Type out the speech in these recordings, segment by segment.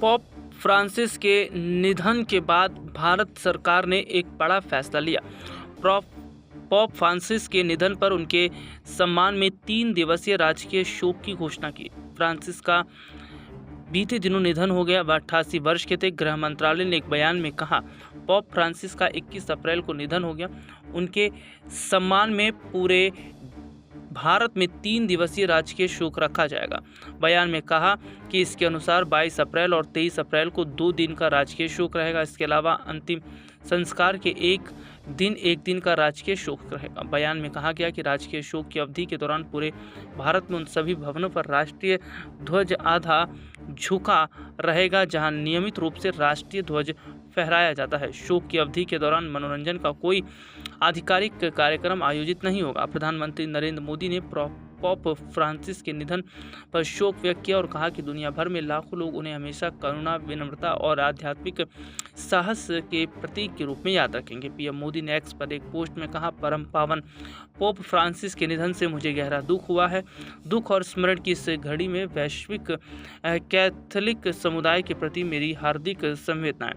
Pop Francis के निधन के बाद भारत सरकार ने एक बड़ा फैसला लिया। पॉप फ्रांसिस के निधन पर उनके सम्मान में 3 दिवसीय राजकीय शोक की घोषणा की। फ्रांसिस का बीते दिनों निधन हो गया। वह 88 वर्ष के थे। गृह मंत्रालय ने एक बयान में कहा, पॉप फ्रांसिस का 21 अप्रैल को निधन हो गया। उनके सम्मान में पूरे भारत में 3 दिवसीय राजकीय शोक रखा जाएगा। बयान में कहा कि इसके अनुसार 22 अप्रैल और 23 अप्रैल को 2 दिन का राजकीय शोक रहेगा। इसके अलावा अंतिम संस्कार के एक दिन का राजकीय शोक रहेगा। बयान में कहा गया कि राजकीय शोक की अवधि के दौरान पूरे भारत में उन सभी भवनों पर राष्ट्रीय ध्वज आधा झुका रहेगा जहां नियमित रूप से राष्ट्रीय ध्वज फहराया जाता है। शोक की अवधि के दौरान मनोरंजन का कोई आधिकारिक कार्यक्रम आयोजित नहीं होगा। प्रधानमंत्री नरेंद्र मोदी ने पॉप फ्रांसिस के निधन पर शोक व्यक्त किया और कहा कि दुनिया भर में लाखों लोग उन्हें हमेशा करुणा, विनम्रता और आध्यात्मिक साहस के प्रतीक के रूप में याद रखेंगे। पीएम मोदी ने एक्स पर एक पोस्ट में कहा, परम पावन पोप फ्रांसिस के निधन से मुझे गहरा दुख हुआ है। दुख और स्मरण की इस घड़ी में वैश्विक कैथोलिक समुदाय के प्रति मेरी हार्दिक संवेदनाएं।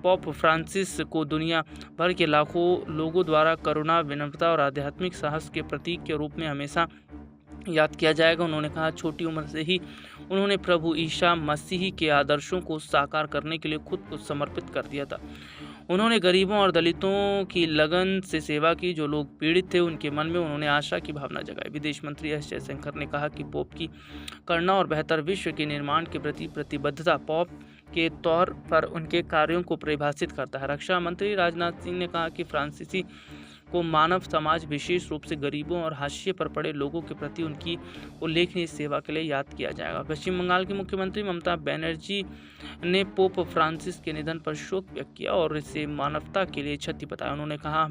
पॉप फ्रांसिस को दुनिया भर के लाखों लोगों द्वारा करुणा, विनम्रता और आध्यात्मिक साहस के प्रतीक के रूप में हमेशा याद किया जाएगा। उन्होंने कहा, छोटी उम्र से ही उन्होंने प्रभु ईसा मसीह के आदर्शों को साकार करने के लिए खुद को समर्पित कर दिया था। उन्होंने गरीबों और दलितों की लगन से सेवा की। जो लोग पीड़ित थे उनके मन में उन्होंने आशा की भावना जगाई। विदेश मंत्री एस जयशंकर ने कहा कि पोप की करुणा और बेहतर विश्व के निर्माण के प्रति प्रतिबद्धता पॉप के तौर पर उनके कार्यों को परिभाषित करता है। रक्षा मंत्री राजनाथ सिंह ने कहा कि फ्रांसीसी को मानव समाज, विशेष रूप से गरीबों और हाशिए पर पड़े लोगों के प्रति उनकी उल्लेखनीय सेवा के लिए याद किया जाएगा। पश्चिम बंगाल की मुख्यमंत्री ममता बनर्जी ने पोप फ्रांसिस के निधन पर शोक व्यक्त किया और इसे मानवता के लिए क्षति बताया। उन्होंने कहा,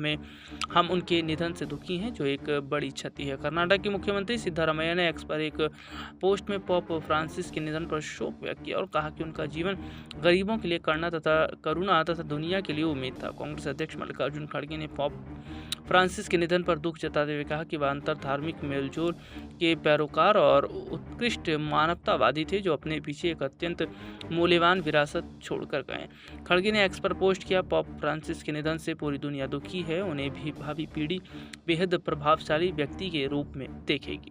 हम उनके निधन से दुखी हैं, जो एक बड़ी क्षति है। कर्नाटक की मुख्यमंत्री सिद्धारमैया ने एक्स पर एक पोस्ट में पोप फ्रांसिस के निधन पर शोक व्यक्त किया और कहा कि उनका जीवन गरीबों के लिए करुणा तथा दुनिया के लिए उम्मीद था। कांग्रेस अध्यक्ष मल्लिकार्जुन खड़गे ने पोप फ्रांसिस के निधन पर दुख जताते हुए कहा कि वह अंतर धार्मिक मेलजोल के पैरोकार और उत्कृष्ट मानवतावादी थे, जो अपने पीछे एक अत्यंत मूल्यवान विरासत छोड़कर गए। खड़गे ने एक्स पर पोस्ट किया, पॉप फ्रांसिस के निधन से पूरी दुनिया दुखी है। उन्हें भी भावी पीढ़ी बेहद प्रभावशाली व्यक्ति के रूप में देखेगी।